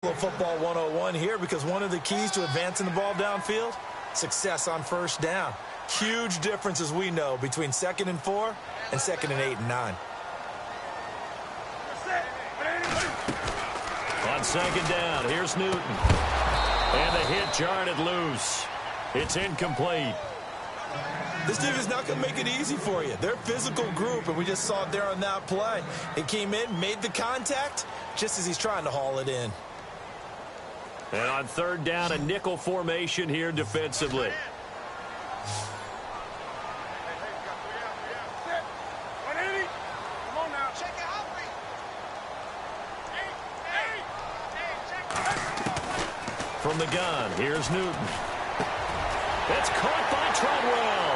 Football 101 here, because one of the keys to advancing the ball downfield, success on first down. Huge difference, as we know, between 2nd and 4 and 2nd and 8 and 9. On 2nd down, here's Newton. And the hit jarred loose. It's incomplete. This team is not going to make it easy for you. They're a physical group, and we just saw it there on that play. It came in, made the contact, just as he's trying to haul it in. And on 3rd down, a nickel formation here defensively. From the gun, here's Newton. It's caught by Treadwell.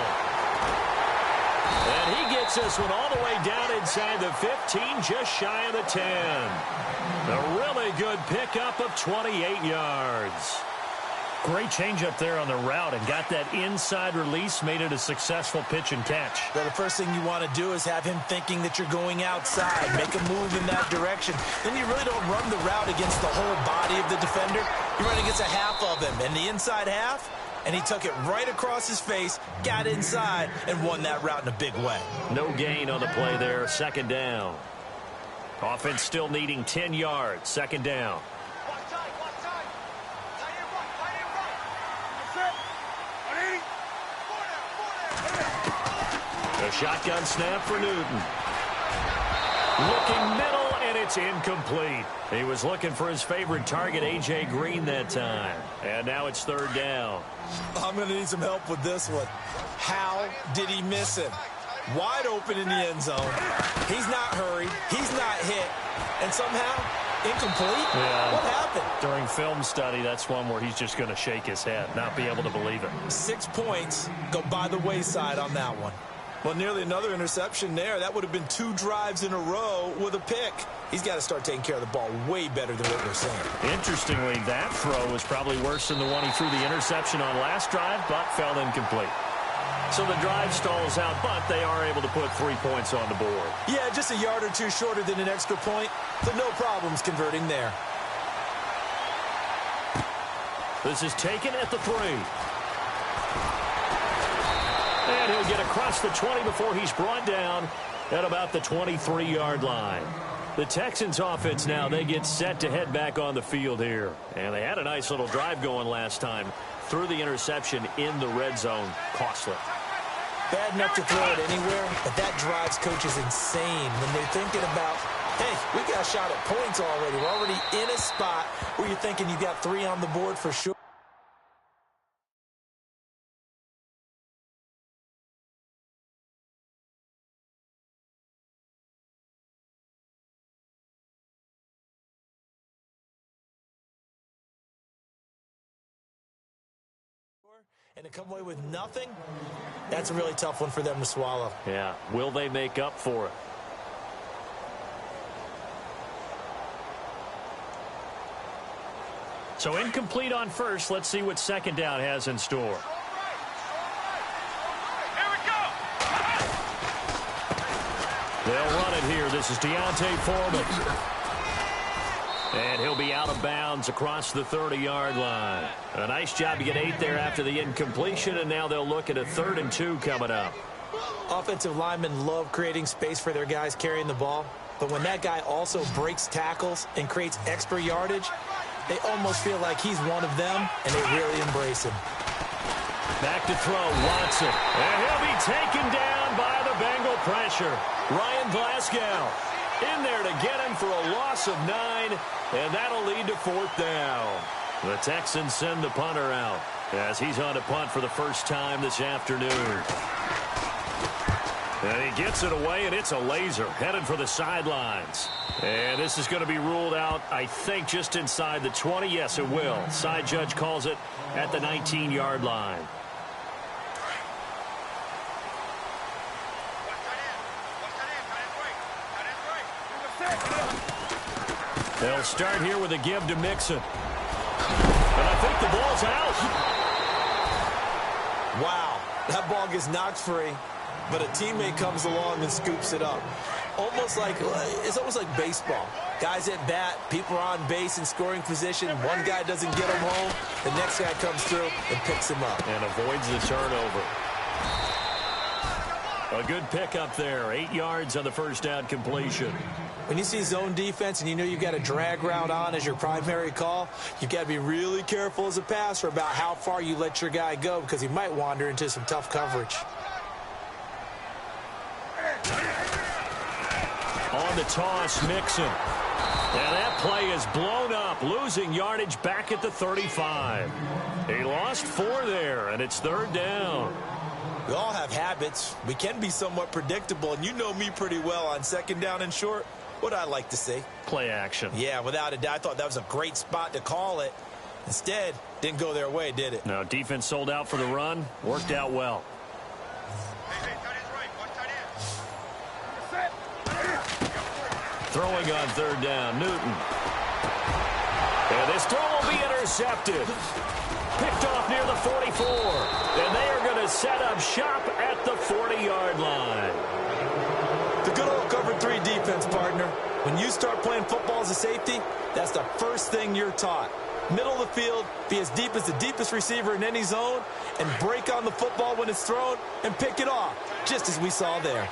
And he gets this one all the way down inside the 15, just shy of the 10. A really good pickup of 28 yards. Great change up there on the route and got that inside release, made it a successful pitch and catch. Well, the first thing you want to do is have him thinking that you're going outside, make a move in that direction. Then you really don't run the route against the whole body of the defender. You run against a half of him, and the inside half, and he took it right across his face, got inside, and won that route in a big way. No gain on the play there, 2nd down. Offense still needing 10 yards, 2nd down. A shotgun snap for Newton. Looking middle, and it's incomplete. He was looking for his favorite target, A.J. Green, that time. And now it's 3rd down. I'm going to need some help with this one. How did he miss him? Wide open in the end zone. He's not hurried. He's not hit. And somehow, incomplete? Yeah. What happened? During film study, that's one where he's just going to shake his head, not be able to believe it. 6 points go by the wayside on that one. Well, nearly another interception there. That would have been 2 drives in a row with a pick. He's got to start taking care of the ball way better than what we're seeing. Interestingly, that throw was probably worse than the one he threw the interception on last drive, but fell incomplete. So the drive stalls out, but they are able to put 3 points on the board. Yeah, just a yard or 2 shorter than an extra point, so no problems converting there. This is taken at the 3. And he'll get across the 20 before he's brought down at about the 23-yard line. The Texans offense now, they get set to head back on the field here. And they had a nice little drive going last time. Threw the interception in the red zone. Costly. Bad enough to throw it anywhere, but that drives coaches insane when they're thinking about, hey, we got a shot at points already. We're already in a spot where you're thinking you got 3 on the board for sure. And to come away with nothing, that's a really tough one for them to swallow. Yeah, will they make up for it? So incomplete on first. Let's see what 2nd down has in store. They'll run it here. This is Deontay Foreman. And he'll be out of bounds across the 30-yard line. A nice job to get 8 there after the incompletion, and now they'll look at a 3rd and 2 coming up. Offensive linemen love creating space for their guys carrying the ball, but when that guy also breaks tackles and creates extra yardage, they almost feel like he's one of them, and they really embrace him. Back to throw, Watson. And he'll be taken down by the Bengal pressure. Ryan Glasgow in there to get him for a loss of 9, and that'll lead to 4th down. The Texans send the punter out as he's on a punt for the first time this afternoon. And he gets it away, and it's a laser headed for the sidelines. And this is going to be ruled out, I think, just inside the 20. Yes, it will. Side judge calls it at the 19-yard line. They'll start here with a give to Mixon. And I think the ball's out. Wow, that ball gets knocked free. but a teammate comes along and scoops it up. It's almost like baseball. Guys at bat, people are on base in scoring position. One guy doesn't get him home. The next guy comes through and picks him up. And avoids the turnover. A good pickup there. 8 yards on the first down completion. When you see zone defense and you know you've got a drag route on as your primary call, you've got to be really careful as a passer about how far you let your guy go because he might wander into some tough coverage. On the toss, Mixon. And that play is blown up, losing yardage back at the 35. He lost 4 there, and it's 3rd down. We all have habits. We can be somewhat predictable, and you know me pretty well on 2nd down and short. What I like to say? Play action. Yeah, without a doubt. I thought that was a great spot to call it. Instead, didn't go their way, did it? No, defense sold out for the run. Worked out well. Throwing on 3rd down, Newton. And this throw will be intercepted. Picked off near the 44. And they are going to set up shop at the 40-yard line. The good old cover 3 defense, partner. When you start playing football as a safety, that's the first thing you're taught. Middle of the field, be as deep as the deepest receiver in any zone, and break on the football when it's thrown and pick it off, just as we saw there.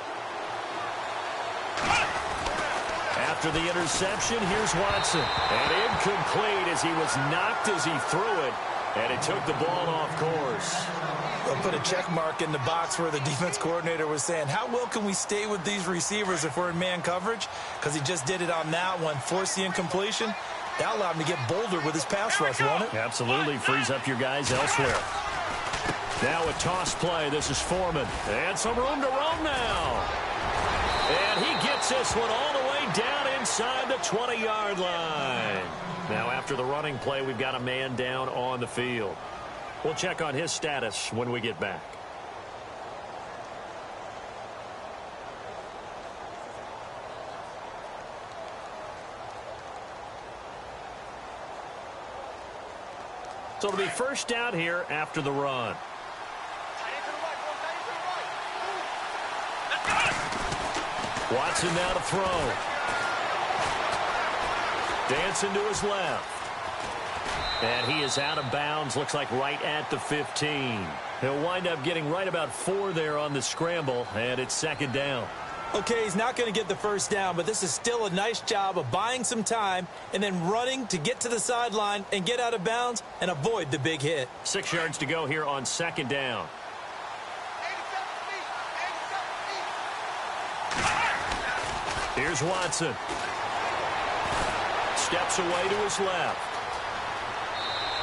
After the interception, here's Watson. And incomplete as he was knocked as he threw it. And it took the ball off course. They'll put a check mark in the box where the defense coordinator was saying, how well can we stay with these receivers if we're in man coverage? Because he just did it on that one, forced the incompletion. That allowed him to get bolder with his pass rush, won't it? Absolutely. Frees up your guys elsewhere. Now a toss play. This is Foreman. And some room to roam now. And he gets this one all the way down inside the 20-yard line. Now after the running play, we've got a man down on the field. We'll check on his status when we get back. So it'll be first down here after the run. Watson now to throw. Dancing to his left. And he is out of bounds, looks like right at the 15. He'll wind up getting right about 4 there on the scramble, and it's 2nd down. Okay, he's not going to get the first down, but this is still a nice job of buying some time and then running to get to the sideline and get out of bounds and avoid the big hit. 6 yards to go here on 2nd down. Here's Watson. Steps away to his left.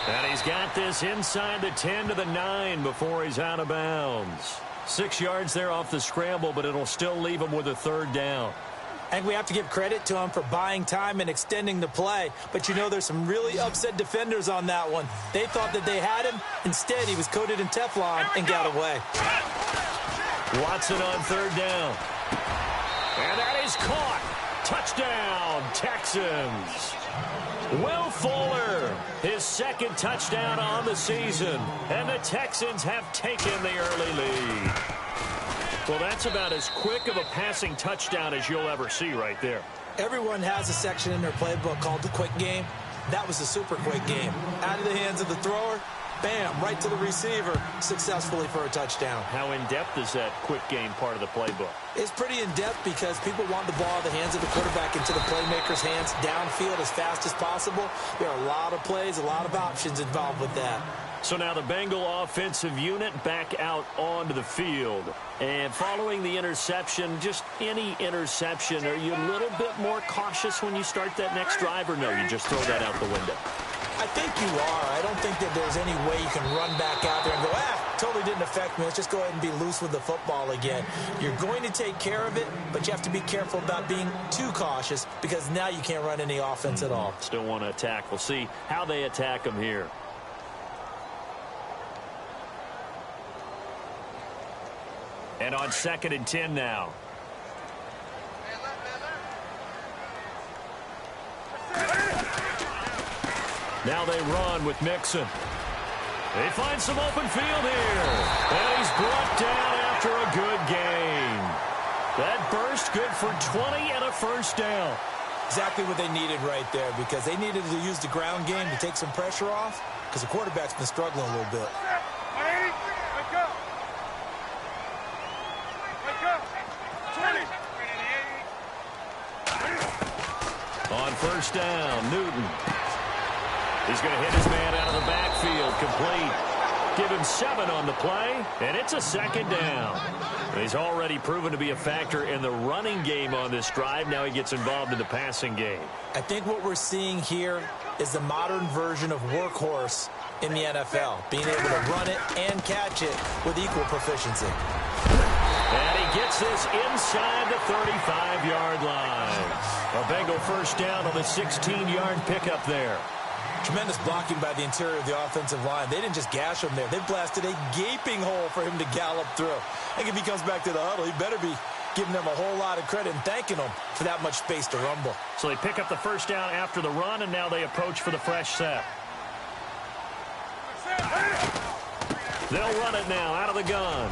And he's got this inside the 10 to the 9 before he's out of bounds. 6 yards there off the scramble, but it'll still leave him with a 3rd down. I think we have to give credit to him for buying time and extending the play. But, you know, there's some really upset defenders on that one. They thought that they had him. Instead, he was coated in Teflon and got away. Watson on 3rd down. And that is caught. Touchdown, Texans. Will Fuller, his 2nd touchdown on the season. And the Texans have taken the early lead. Well, that's about as quick of a passing touchdown as you'll ever see right there. Everyone has a section in their playbook called the quick game. That was a super quick game. Out of the hands of the thrower, bam, right to the receiver, successfully for a touchdown. How in-depth is that quick game part of the playbook? It's pretty in-depth because people want the ball in the hands of the quarterback into the playmaker's hands downfield as fast as possible. There are a lot of plays, a lot of options involved with that. So now the Bengal offensive unit back out onto the field. And following the interception, just any interception, are you a little bit more cautious when you start that next drive, or no, you just throw that out the window? I think you are. I don't think that there's any way you can run back out there and go, totally didn't affect me. Let's just go ahead and be loose with the football again. You're going to take care of it, but you have to be careful about being too cautious because now you can't run any offense at all. Still want to attack. We'll see how they attack them here. And on 2nd and 10 now. Now they run with Mixon. They find some open field here. And he's brought down after a good gain. That burst good for 20 and a first down. Exactly what they needed right there, because they needed to use the ground game to take some pressure off, because the quarterback's been struggling a little bit. On first down, Newton. He's going to hit his man out of the backfield, complete. Give him 7 on the play, and it's a second down. He's already proven to be a factor in the running game on this drive. Now he gets involved in the passing game. I think what we're seeing here is the modern version of workhorse in the NFL, being able to run it and catch it with equal proficiency. And he gets this inside the 35-yard line. A Bengal first down on the 16-yard pickup there. Tremendous blocking by the interior of the offensive line. They didn't just gash him there. They blasted a gaping hole for him to gallop through. I think if he comes back to the huddle, he better be giving them a whole lot of credit and thanking them for that much space to rumble. So they pick up the first down after the run, and now they approach for the fresh set. They'll run it now out of the gun.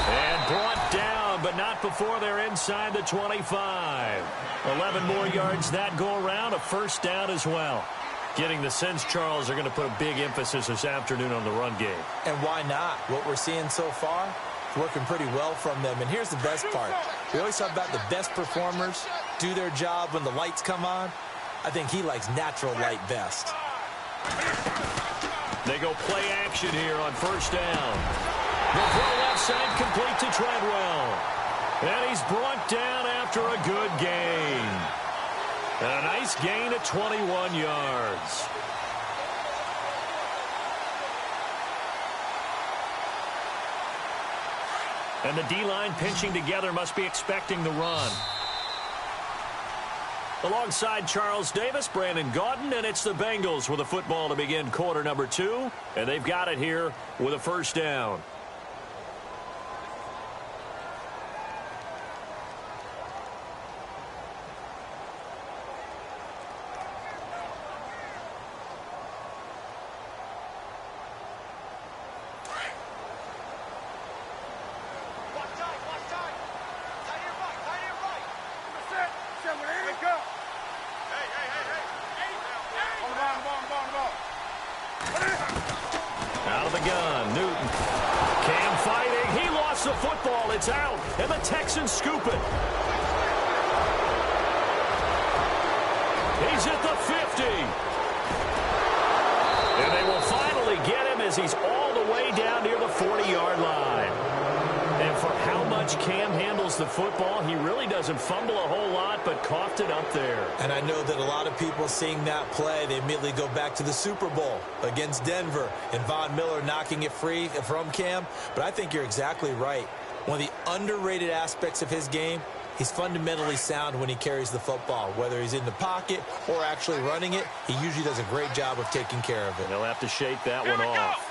And brought down, but not before they're inside the 25. 11 more yards that go around, a first down as well. Getting the sense Charles are going to put a big emphasis this afternoon on the run game. And why not? What we're seeing so far is working pretty well from them. And here's the best part. We always talk about the best performers do their job when the lights come on. I think he likes natural light best. They go play action here on first down. The throw left side complete to Treadwell. And he's brought down after a good gain. And a nice gain at 21 yards. And the D-line pinching together must be expecting the run. Alongside Charles Davis, Brandon Gaudin, and it's the Bengals with a football to begin quarter number 2. And they've got it here with a first down. Out of the gun, Newton. Cam fighting. He lost the football. It's out. And the Texans scoop it. He's at the 50. And they will finally get him as he's all the way down near the 40-yard line. And for how much Cam handles the football, he really doesn't fumble a whole lot, but coughed it up there. And I know that a lot of people seeing that play, they immediately go back to the Super Bowl against Denver and Von Miller knocking it free from Cam. But I think you're exactly right. One of the underrated aspects of his game, he's fundamentally sound when he carries the football. Whether he's in the pocket or actually running it, he usually does a great job of taking care of it. They'll have to shake that one off.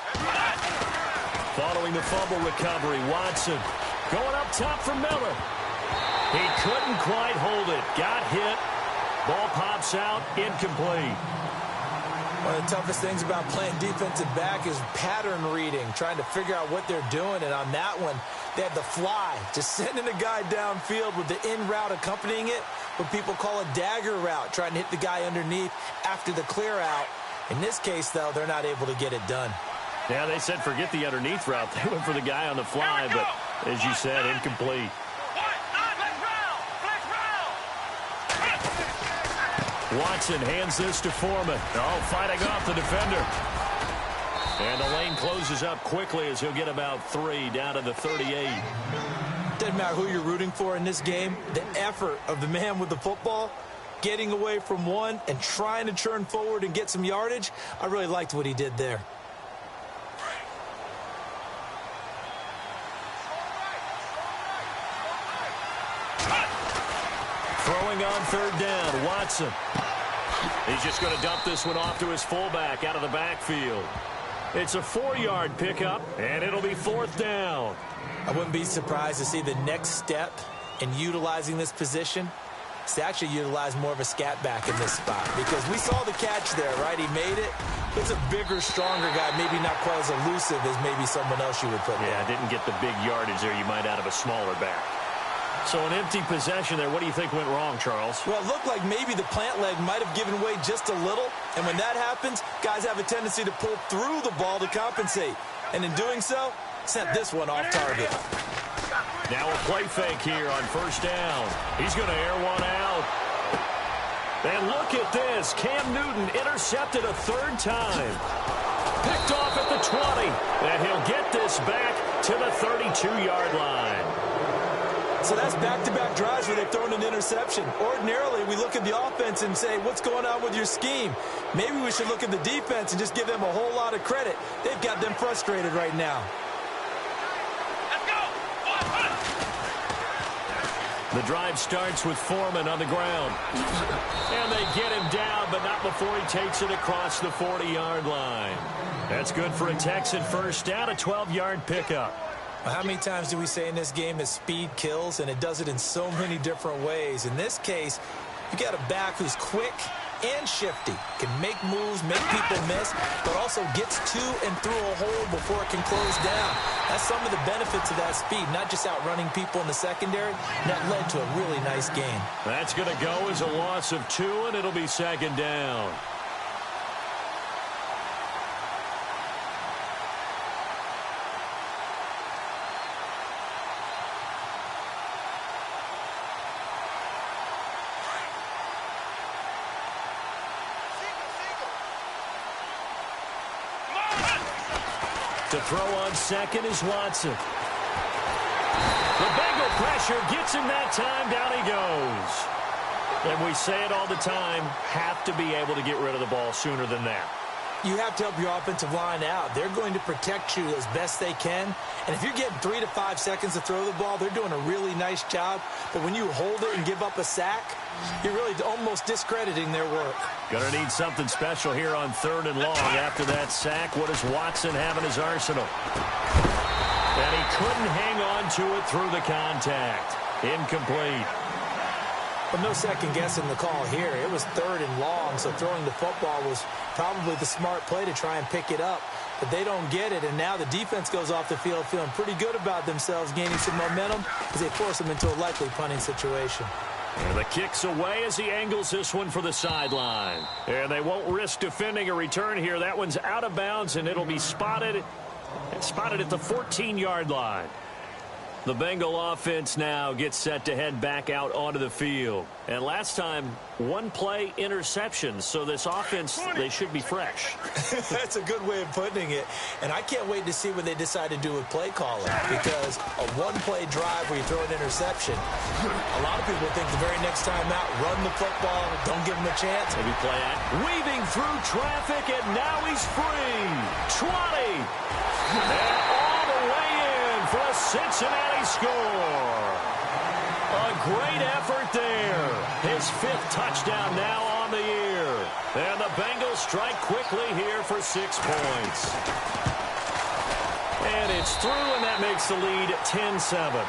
Following the fumble recovery, Watson going up top for Miller. He couldn't quite hold it. Got hit. Ball pops out. Incomplete. One of the toughest things about playing defensive back is pattern reading, trying to figure out what they're doing. And on that one, they had the fly, just sending a guy downfield with the in route accompanying it, what people call a dagger route, trying to hit the guy underneath after the clear out. In this case, though, they're not able to get it done. Yeah, they said forget the underneath route. They went for the guy on the fly, but as you said, incomplete. Watson hands this to Foreman. Oh, fighting off the defender. And the lane closes up quickly as he'll get about 3 down to the 38. Doesn't matter who you're rooting for in this game. The effort of the man with the football, getting away from one and trying to turn forward and get some yardage, I really liked what he did there. Throwing on third down, Watson. He's just going to dump this one off to his fullback out of the backfield. It's a 4-yard pickup, and it'll be fourth down. I wouldn't be surprised to see the next step in utilizing this position is to actually utilize more of a scat back in this spot, because we saw the catch there, right? He made it. It's a bigger, stronger guy, maybe not quite as elusive as maybe someone else you would put there. Yeah, didn't get the big yardage there you might out of a smaller back. So an empty possession there. What do you think went wrong, Charles? Well, it looked like maybe the plant leg might have given way just a little. And when that happens, guys have a tendency to pull through the ball to compensate. And in doing so, sent this one off target. Now a play fake here on first down. He's going to air one out. And look at this. Cam Newton intercepted a third time. Picked off at the 20. And he'll get this back to the 32-yard line. So that's back-to-back drives where they've thrown an interception. Ordinarily, we look at the offense and say, what's going on with your scheme? Maybe we should look at the defense and just give them a whole lot of credit. They've got them frustrated right now. Let's go! The drive starts with Foreman on the ground. And they get him down, but not before he takes it across the 40-yard line. That's good for a Texan first down, a 12-yard pickup. How many times do we say in this game that speed kills, and it does it in so many different ways? In this case, you got a back who's quick and shifty, can make moves, make people miss, but also gets to and through a hole before it can close down. That's some of the benefits of that speed, not just outrunning people in the secondary. That led to a really nice game. That's going to go as a loss of 2, and it'll be second down. To throw on second is Watson. The Bengal pressure gets him that time. Down he goes. And we say it all the time, have to be able to get rid of the ball sooner than that. You have to help your offensive line out. They're going to protect you as best they can. And if you're getting 3 to 5 seconds to throw the ball, they're doing a really nice job. But when you hold it and give up a sack, you're really almost discrediting their work. Gonna need something special here on 3rd and long. After that sack, what does Watson have in his arsenal? And he couldn't hang on to it through the contact. Incomplete. But no second guessing the call here. It was 3rd and long, so throwing the football was probably the smart play to try and pick it up. But they don't get it, and now the defense goes off the field feeling pretty good about themselves, gaining some momentum as they force them into a likely punting situation. And the kick's away as he angles this one for the sideline. And they won't risk defending a return here. That one's out of bounds, and it'll be spotted at the 14-yard line. The Bengal offense now gets set to head back out onto the field. And last time, 1-play interception. So this offense, they should be fresh. That's a good way of putting it. And I can't wait to see what they decide to do with play calling, because a 1-play drive where you throw an interception, a lot of people think the very next time out, run the football, don't give them a chance. Maybe play it. Weaving through traffic, and now he's free. 20. And all the way in for a Cincinnati score. A great effort there. His 5th touchdown now on the year. And the Bengals strike quickly here for 6 points. And it's through, and that makes the lead 10-7.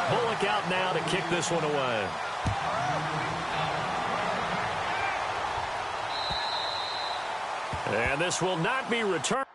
Bullock out now to kick this one away. And this will not be returned.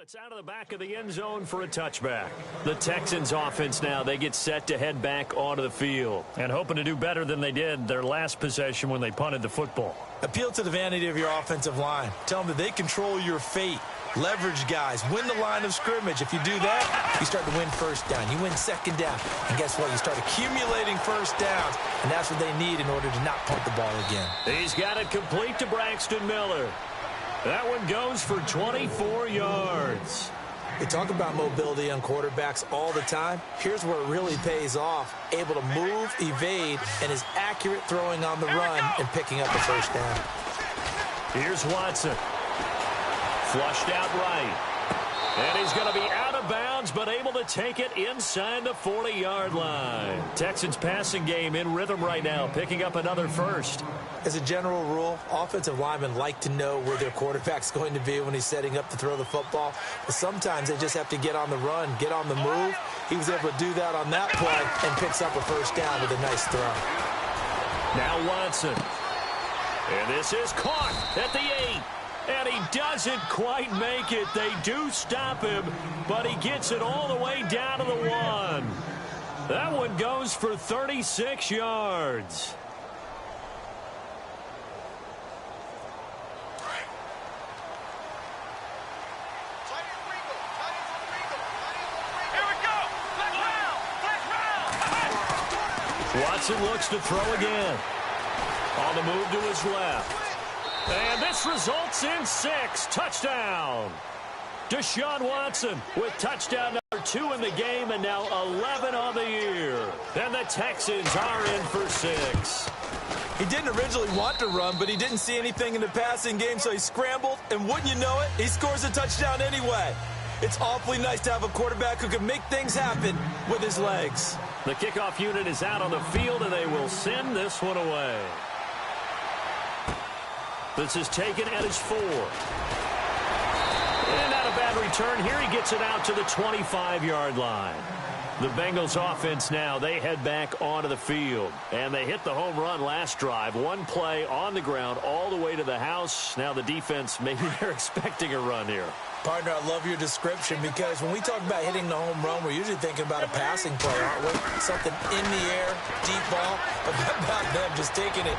It's out of the back of the end zone for a touchback. The Texans offense now, they get set to head back onto the field. And hoping to do better than they did their last possession when they punted the football. Appeal to the vanity of your offensive line. Tell them that they control your fate. Leverage guys. Win the line of scrimmage. If you do that, you start to win first down. You win second down. And guess what? You start accumulating first downs. And that's what they need in order to not punt the ball again. He's got it complete to Braxton Miller. That one goes for 24 yards. We talk about mobility on quarterbacks all the time. Here's where it really pays off. Able to move, evade, and is accurate throwing on the run and picking up the first down. Here's Watson. Flushed out right. And he's going to be out of bounds, but able to take it inside the 40-yard line. Texans passing game in rhythm right now, picking up another first. As a general rule, offensive linemen like to know where their quarterback's going to be when he's setting up to throw the football. But sometimes they just have to get on the run, get on the move. He was able to do that on that play and picks up a first down with a nice throw. Now Watson. And this is caught at the 8. And he doesn't quite make it. They do stop him, but he gets it all the way down to the 1. That one goes for 36 yards. Watson looks to throw again. On the move to his left. And this results in 6. Touchdown. Deshaun Watson with touchdown number 2 in the game and now 11 on the year. And the Texans are in for 6. He didn't originally want to run, but he didn't see anything in the passing game, so he scrambled, and wouldn't you know it, he scores a touchdown anyway. It's awfully nice to have a quarterback who can make things happen with his legs. The kickoff unit is out on the field, and they will send this one away. This is taken at his 4. And not a bad return here. He gets it out to the 25-yard line. The Bengals offense now, they head back onto the field. And they hit the home run last drive. One play on the ground all the way to the house. Now the defense, maybe they're expecting a run here. Partner, I love your description because when we talk about hitting the home run, we're usually thinking about a passing play, aren't we? Something in the air, deep ball. About them just taking it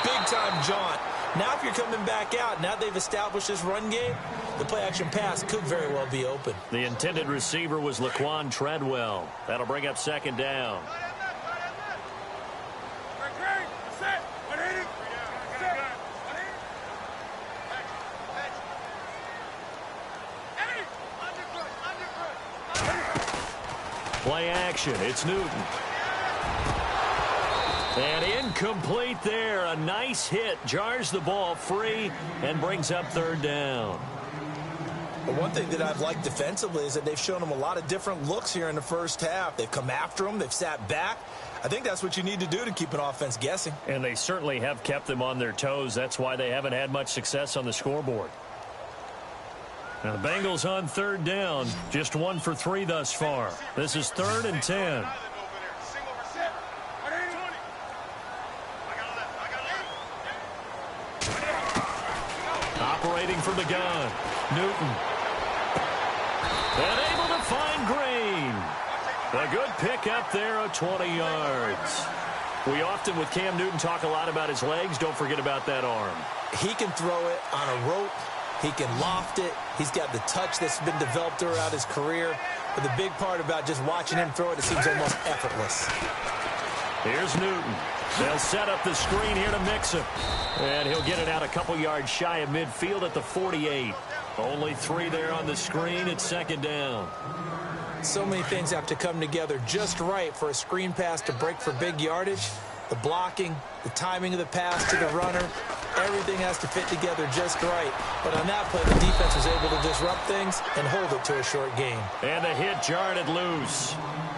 big-time jaunt. Now if you're coming back out, now they've established this run game, the play-action pass could very well be open. The intended receiver was Laquan Treadwell. That'll bring up second down. Play action. It's Newton. And incomplete there. A nice hit. Jars the ball free and brings up third down. But one thing that I've liked defensively is that they've shown them a lot of different looks here in the first half. They've come after them. They've sat back. I think that's what you need to do to keep an offense guessing. And they certainly have kept them on their toes. That's why they haven't had much success on the scoreboard. Now the Bengals on third down. Just 1 for 3 thus far. This is 3rd and 10. Operating from the gun. Newton. And able to find Green. A good pick up there of 20 yards. We often, with Cam Newton, talk a lot about his legs. Don't forget about that arm. He can throw it on a rope. He can loft it. He's got the touch that's been developed throughout his career. But the big part about just watching him throw it, it seems almost effortless. Here's Newton. They'll set up the screen here to mix him. And he'll get it out a couple yards shy of midfield at the 48. Only 3 there on the screen. It's second down. So many things have to come together just right for a screen pass to break for big yardage. The blocking, the timing of the pass to the runner, everything has to fit together just right. But on that play, the defense was able to disrupt things and hold it to a short game. And the hit jarred it loose.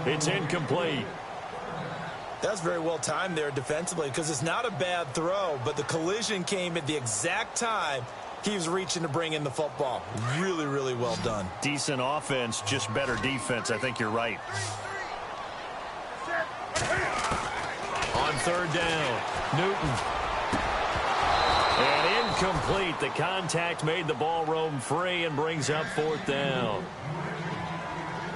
It's incomplete. That's very well timed there defensively because it's not a bad throw, but the collision came at the exact time he was reaching to bring in the football. Really, really well done. Decent offense, just better defense. I think you're right. On third down, Newton. And incomplete. The contact made the ball roam free and brings up fourth down.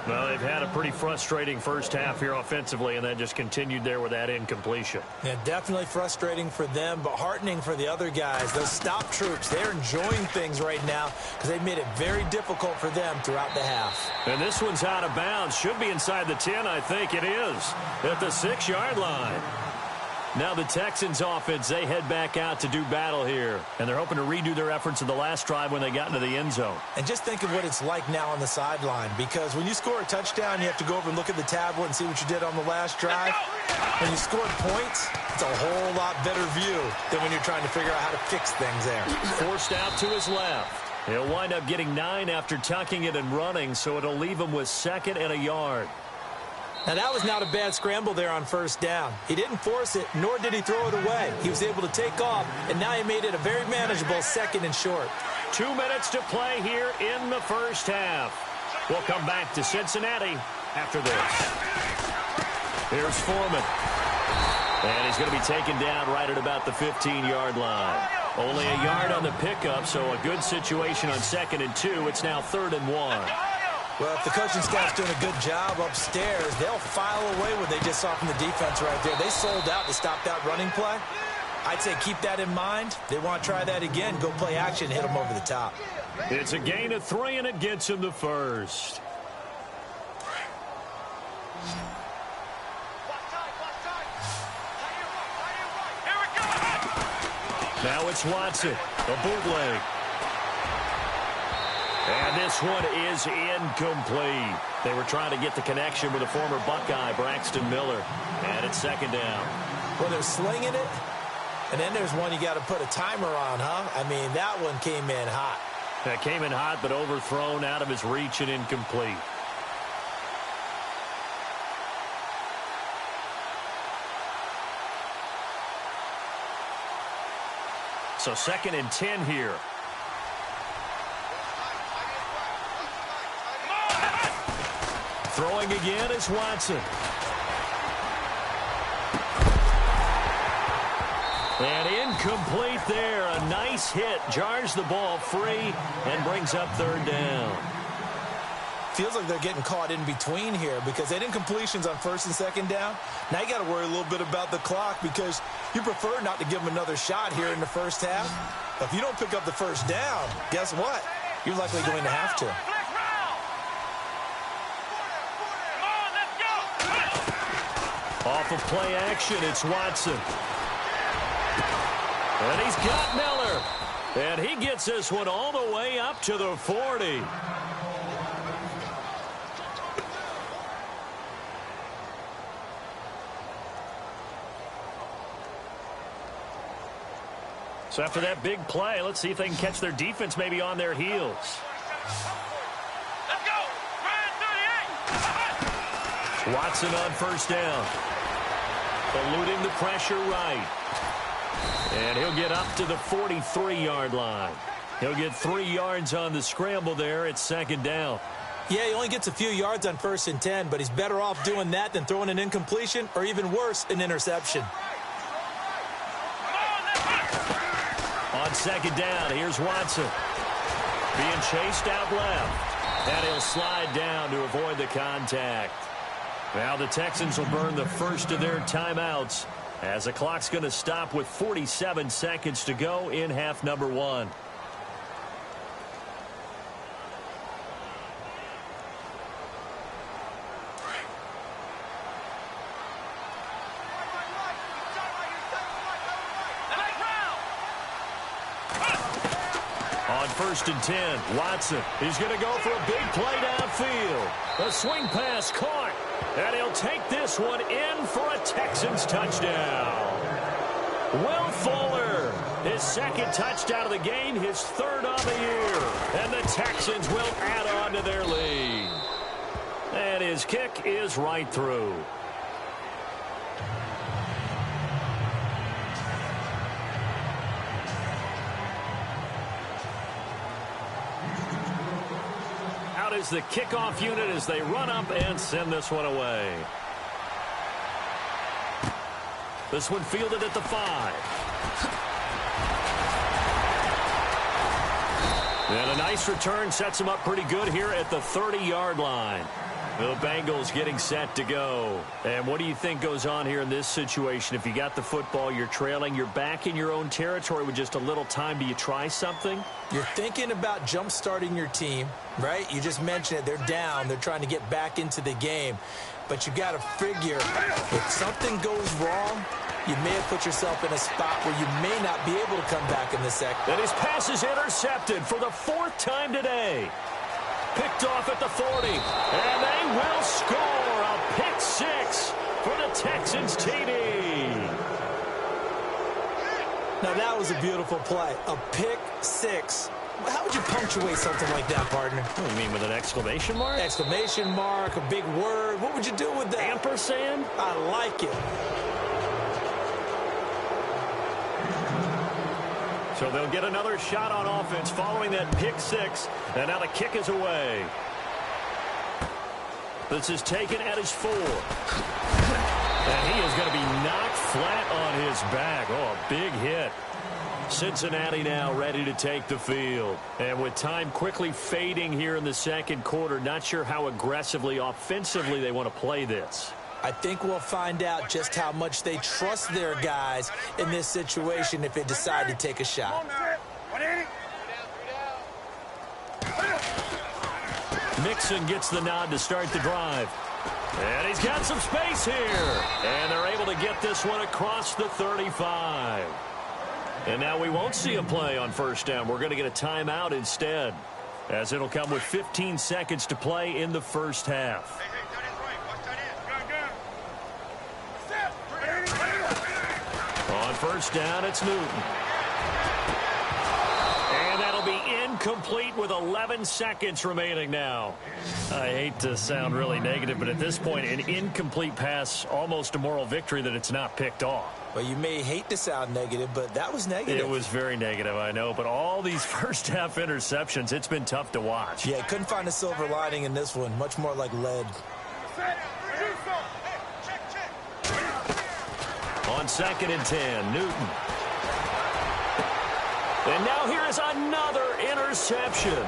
Well, they've had a pretty frustrating first half here offensively, and then just continued there with that incompletion. Yeah, definitely frustrating for them, but heartening for the other guys. Those stop troops, they're enjoying things right now because they've made it very difficult for them throughout the half. And this one's out of bounds. Should be inside the 10, I think it is. At the 6-yard line. Now the Texans offense, they head back out to do battle here. And they're hoping to redo their efforts in the last drive when they got into the end zone. And just think of what it's like now on the sideline, because when you score a touchdown, you have to go over and look at the tablet and see what you did on the last drive. When you scored points, it's a whole lot better view than when you're trying to figure out how to fix things there. Forced out to his left. He'll wind up getting 9 after tucking it and running, so it'll leave him with 2nd and a yard. Now, that was not a bad scramble there on first down. He didn't force it, nor did he throw it away. He was able to take off, and now he made it a very manageable 2nd and short. 2 minutes to play here in the first half. We'll come back to Cincinnati after this. Here's Foreman. And he's going to be taken down right at about the 15-yard line. Only a yard on the pickup, so a good situation on 2nd and 2. It's now 3rd and 1. Well, if the coaching staff's doing a good job upstairs, they'll file away what they just saw from the defense right there. They sold out to stop that running play. I'd say keep that in mind. They want to try that again. Go play action, hit them over the top. It's a gain of 3, and it gets him the first. Now it's Watson, a bootleg. And this one is incomplete. They were trying to get the connection with a former Buckeye, Braxton Miller. And it's 2nd down. Well, they're slinging it. And then there's one you got to put a timer on, huh? I mean, that one came in hot. That came in hot, but overthrown, out of his reach, and incomplete. So 2nd and 10 here. Throwing again is Watson. And incomplete there. A nice hit. Jars the ball free and brings up 3rd down. Feels like they're getting caught in between here because they didn't completions on 1st and 2nd down. Now you got to worry a little bit about the clock because you prefer not to give them another shot here in the first half. If you don't pick up the first down, guess what? You're likely going to have to. Off of play action, it's Watson. And he's got Miller. And he gets this one all the way up to the 40. So after that big play, let's see if they can catch their defense maybe on their heels. Let's go. Ryan 38. Watson on first down. Eluding the pressure right. And he'll get up to the 43-yard line. He'll get 3 yards on the scramble there. It's 2nd down. Yeah, he only gets a few yards on 1st and 10, but he's better off doing that than throwing an incompletion or even worse, an interception. On 2nd down, here's Watson. Being chased out left. And he'll slide down to avoid the contact. Now the Texans will burn the first of their timeouts as the clock's going to stop with 47 seconds to go in half number 1. On 1st and 10, Watson. He's going to go for a big play downfield. A swing pass caught. And he'll take this one in for a Texans touchdown. Will Fuller, his 2nd touchdown of the game, his 3rd on the year. And the Texans will add on to their lead. And his kick is right through. Out is the kickoff unit as they run up and send this one away. This one fielded at the 5. And a nice return sets him up pretty good here at the 30-yard line. The Bengals getting set to go. And what do you think goes on here in this situation? If you got the football, you're trailing, you're back in your own territory with just a little time. Do you try something? You're thinking about jump-starting your team, right? You just mentioned it. They're down. They're trying to get back into the game. But you got to figure if something goes wrong, you may have put yourself in a spot where you may not be able to come back in this second. And his pass is intercepted for the 4th time today. Picked off at the 40, and they will score a pick 6 for the Texans TD. Now, that was a beautiful play. A pick 6. How would you punctuate something like that, partner? What do you mean, with an exclamation mark? Exclamation mark, a big word. What would you do with that? Ampersand? I like it. So they'll get another shot on offense following that pick 6. And now the kick is away. This is taken at his 4. And he is going to be knocked flat on his back. Oh, a big hit. Cincinnati now ready to take the field. And with time quickly fading here in the second quarter, not sure how aggressively, offensively they want to play this. I think we'll find out just how much they trust their guys in this situation if they decide to take a shot. Mixon gets the nod to start the drive. And he's got some space here. And they're able to get this one across the 35. And now we won't see a play on first down. We're going to get a timeout instead, as it'll come with 15 seconds to play in the first half. On first down, it's Newton. And that'll be incomplete with 11 seconds remaining now. I hate to sound really negative, but at this point, an incomplete pass, almost a moral victory that it's not picked off. Well, you may hate to sound negative, but that was negative. It was very negative, I know. But all these first-half interceptions, it's been tough to watch. Yeah, couldn't find a silver lining in this one. Much more like lead. On 2nd and 10, Newton. And now here is another interception.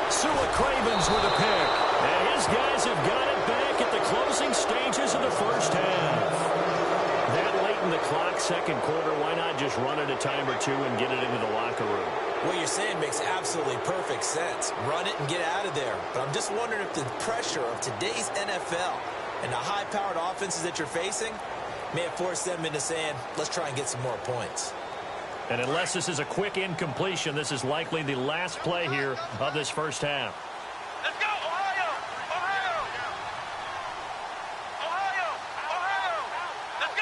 Sua Cravens with a pick. And his guys have got it back at the closing stages of the first half. That late in the clock, second quarter, why not just run it a time or two and get it into the locker room? What you're saying makes absolutely perfect sense. Run it and get out of there. But I'm just wondering if the pressure of today's NFL and the high-powered offenses that you're facing may have forced them into saying, let's try and get some more points. And unless this is a quick incompletion, this is likely the last play here of this first half. Let's go, Ohio! Ohio! Let's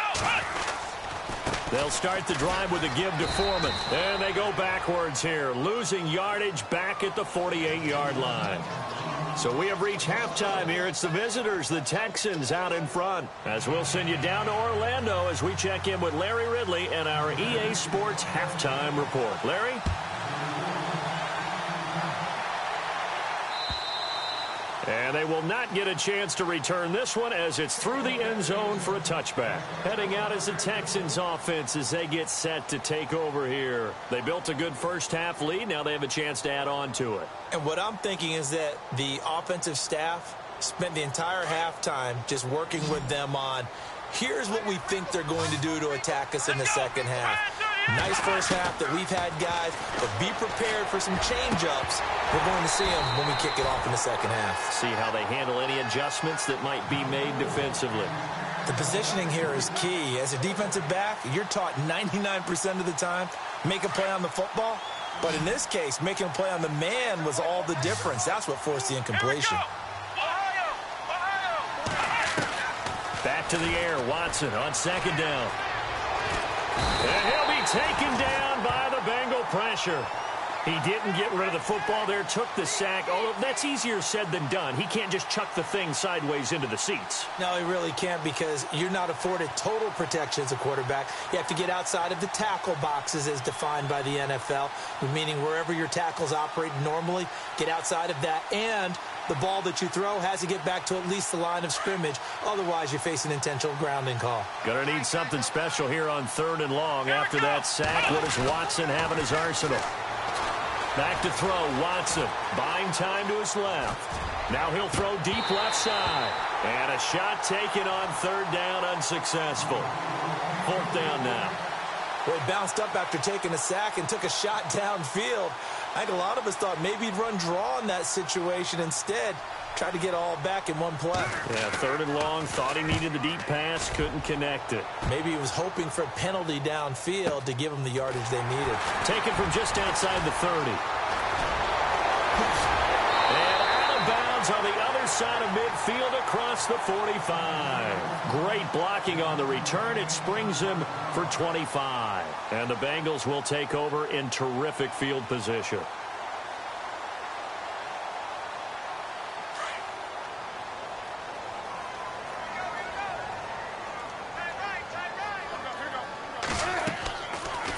go! They'll start the drive with a give to Foreman. And they go backwards here, losing yardage back at the 48-yard line. So we have reached halftime here. It's the visitors, the Texans, out in front. As we'll send you down to Orlando as we check in with Larry Ridley and our EA Sports Halftime Report. Larry? And they will not get a chance to return this one as it's through the end zone for a touchback. Heading out as the Texans offense as they get set to take over here. They built a good first half lead. Now they have a chance to add on to it. And what I'm thinking is that the offensive staff spent the entire halftime just working with them on, here's what we think they're going to do to attack us in the second half. Nice first half that we've had, guys, but be prepared for some change-ups. We're going to see them when we kick it off in the second half. See how they handle any adjustments that might be made defensively. The positioning here is key. As a defensive back, you're taught 99% of the time, make a play on the football. But in this case, making a play on the man was all the difference. That's what forced the incompletion. Back to the air, Watson on second down. And he'll be taken down by the Bengal pressure. He didn't get rid of the football there, took the sack. Although that's easier said than done. He can't just chuck the thing sideways into the seats. No, he really can't, because you're not afforded total protection as a quarterback. You have to get outside of the tackle boxes as defined by the NFL, meaning wherever your tackles operate normally, get outside of that. And the ball that you throw has to get back to at least the line of scrimmage. Otherwise, you face an intentional grounding call. Gonna need something special here on 3rd and long after that sack. What does Watson have in his arsenal? Back to throw, Watson, buying time to his left. Now he'll throw deep left side. And a shot taken on 3rd down, unsuccessful. 4th down now. Well, he bounced up after taking a sack and took a shot downfield. I think a lot of us thought maybe he'd run draw in that situation. Instead, tried to get all back in one play. Yeah, 3rd and long, thought he needed the deep pass, couldn't connect it. Maybe he was hoping for a penalty downfield to give him the yardage they needed. Taken from just outside the 30. And out of bounds on the other side of midfield across the 45. Great blocking on the return. It springs him for 25. And the Bengals will take over in terrific field position.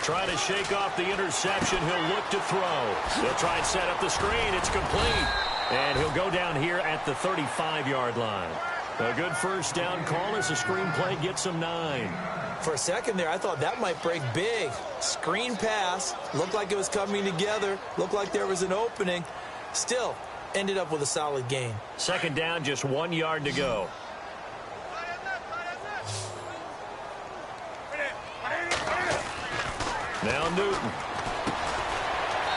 Try to shake off the interception. He'll look to throw. He'll try and set up the screen. It's complete. And he'll go down here at the 35-yard line. A good first down call as the screen play gets him 9. For a second there, I thought that might break big. Screen pass. Looked like it was coming together. Looked like there was an opening. Still, ended up with a solid gain. 2nd down, just 1 yard to go. Now Newton.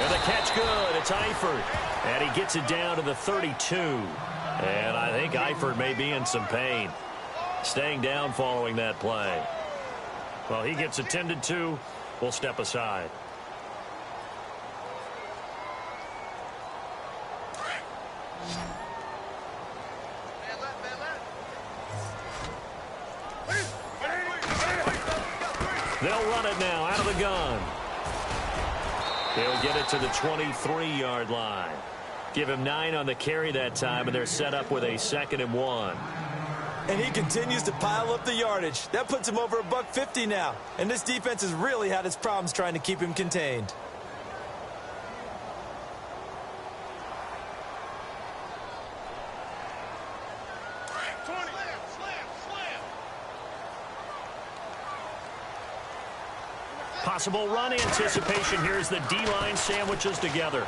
And the catch good. It's Eifert. And he gets it down to the 32. And I think Eifert may be in some pain. Staying down following that play. Well, he gets attended to. We'll step aside. They'll run it now out of the gun. He'll get it to the 23-yard line. Give him 9 on the carry that time, and they're set up with a 2nd and 1. And he continues to pile up the yardage. That puts him over $150 now. And this defense has really had its problems trying to keep him contained. Possible run anticipation. Here's the D-line sandwiches together.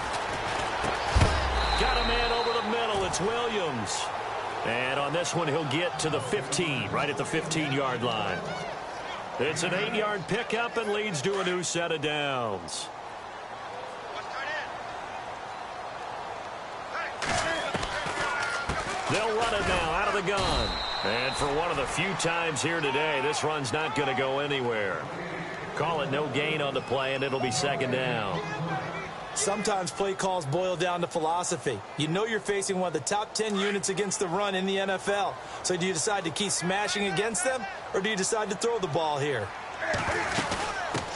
Got a man over the middle. It's Williams. And on this one, he'll get to the 15, right at the 15-yard line. It's an 8-yard pickup and leads to a new set of downs. They'll run it now out of the gun. And for one of the few times here today, this run's not going to go anywhere. Call it no gain on the play, and it'll be 2nd down. Sometimes play calls boil down to philosophy. You know you're facing one of the top 10 units against the run in the NFL. So do you decide to keep smashing against them, or do you decide to throw the ball here?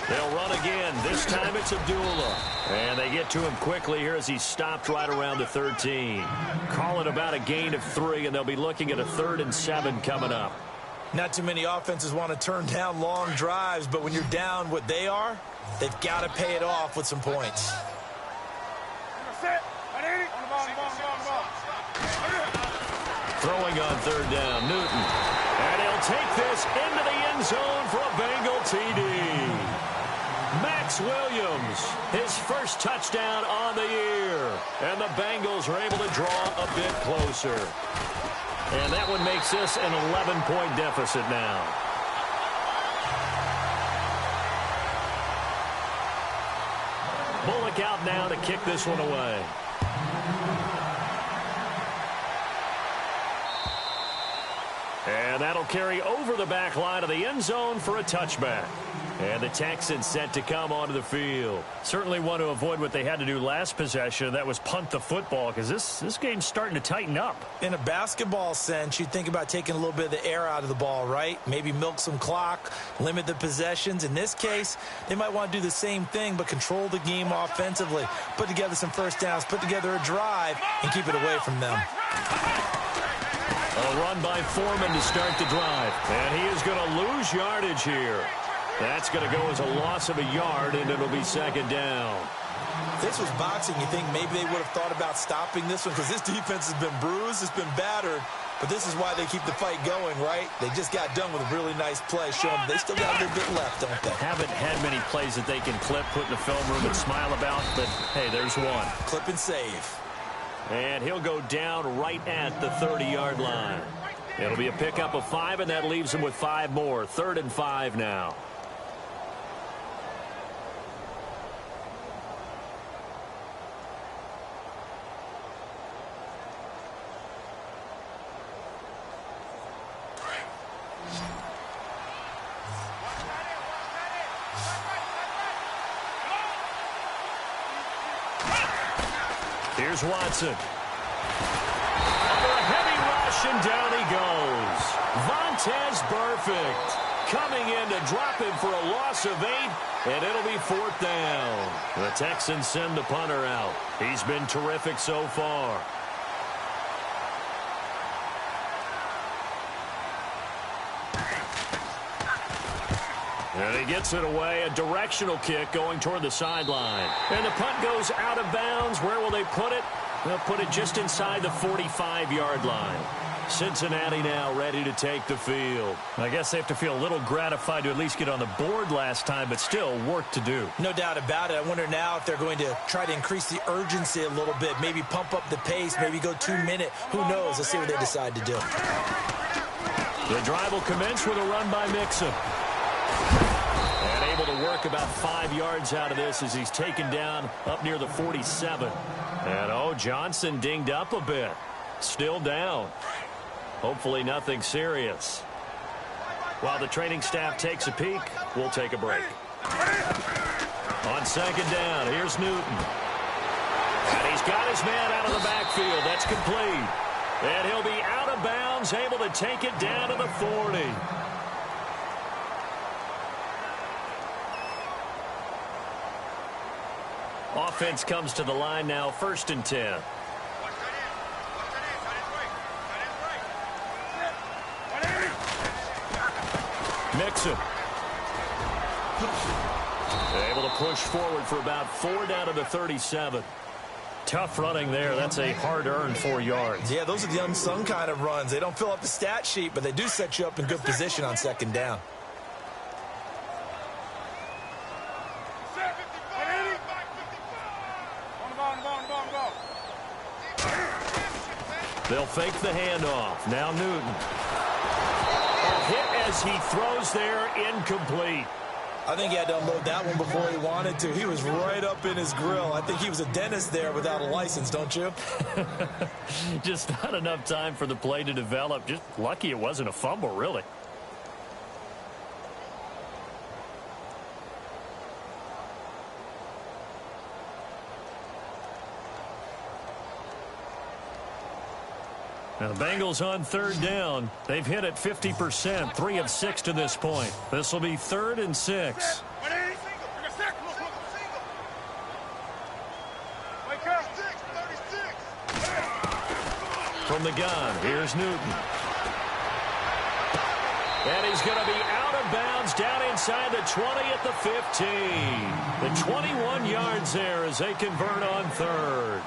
They'll run again. This time it's Abdullah. And they get to him quickly here as he's stopped right around the 13. Call it about a gain of 3, and they'll be looking at a 3rd and 7 coming up. Not too many offenses want to turn down long drives, but when you're down what they are, they've got to pay it off with some points. Throwing on 3rd down, Newton. And he'll take this into the end zone for a Bengal TD. Max Williams, his first touchdown on the year. And the Bengals are able to draw a bit closer. And that one makes this an 11-point deficit now. Bullock out now to kick this one away. And that'll carry over the back line of the end zone for a touchback. And the Texans set to come onto the field. Certainly want to avoid what they had to do last possession. That was punt the football, because this game's starting to tighten up. In a basketball sense, you think about taking a little bit of the air out of the ball, right? Maybe milk some clock, limit the possessions. In this case, they might want to do the same thing, but control the game offensively. Put together some first downs, put together a drive, and keep it away from them. A run by Foreman to start the drive. And he is going to lose yardage here. That's going to go as a loss of a yard, and it'll be 2nd down. If this was boxing, you think maybe they would have thought about stopping this one, because this defense has been bruised, it's been battered, but this is why they keep the fight going, right? They just got done with a really nice play, showing they still got a little bit left, don't they? Haven't had many plays that they can clip, put in the film room, and smile about, but hey, there's one. Clip and save. And he'll go down right at the 30-yard line. It'll be a pickup of 5, and that leaves him with 5 more. 3rd and 5 now. Here's Watson. Under a heavy rush, and down he goes. Vontaze Burfict coming in to drop him for a loss of 8, and it'll be 4th down. The Texans send the punter out. He's been terrific so far. And he gets it away, a directional kick going toward the sideline. And the punt goes out of bounds. Where will they put it? They'll put it just inside the 45-yard line. Cincinnati now ready to take the field. I guess they have to feel a little gratified to at least get on the board last time, but still work to do. No doubt about it. I wonder now if they're going to try to increase the urgency a little bit, maybe pump up the pace, maybe go 2-minute. Who knows? Let's see what they decide to do. The drive will commence with a run by Mixon. And able to work about 5 yards out of this as he's taken down up near the 47. And, Johnson dinged up a bit. Still down. Hopefully nothing serious. While the training staff takes a peek, we'll take a break. On 2nd down, here's Newton. And he's got his man out of the backfield. That's complete. And he'll be out of bounds, able to take it down to the 40. Offense comes to the line now, 1st and 10. Mixon. Able to push forward for about 4 down to the 37. Tough running there. That's a hard-earned 4 yards. Yeah, those are the unsung kind of runs. They don't fill up the stat sheet, but they do set you up in good position on 2nd down. They'll fake the handoff. Now Newton. A hit as he throws there, incomplete. I think he had to unload that one before he wanted to. He was right up in his grill. I think he was a dentist there without a license, don't you? Just not enough time for the play to develop. Just lucky it wasn't a fumble, really. Now the Bengals on 3rd down. They've hit it 50%, 3 of 6 to this point. This will be 3rd and 6. From the gun, here's Newton. And he's going to be out of bounds down inside the 20 at the 15. The 21 yards there as they convert on 3rd.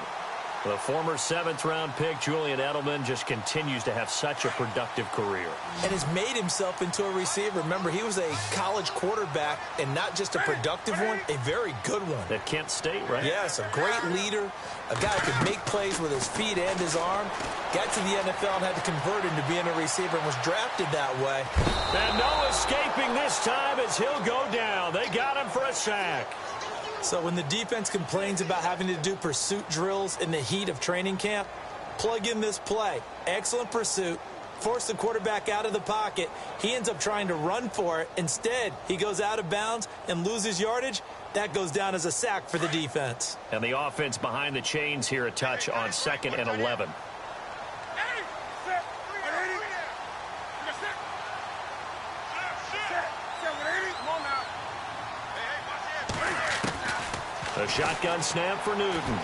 The former 7th-round pick, Julian Edelman, just continues to have such a productive career. And has made himself into a receiver. Remember, he was a college quarterback, and not just a productive one, a very good one. At Kent State, right? Yes, a great leader, a guy who could make plays with his feet and his arm. Got to the NFL and had to convert into being a receiver and was drafted that way. And no escaping this time as he'll go down. They got him for a sack. So when the defense complains about having to do pursuit drills in the heat of training camp, plug in this play. Excellent pursuit. Force the quarterback out of the pocket. He ends up trying to run for it. Instead, he goes out of bounds and loses yardage. That goes down as a sack for the defense. And the offense behind the chains here a touch on 2nd and 11. A shotgun snap for Newton.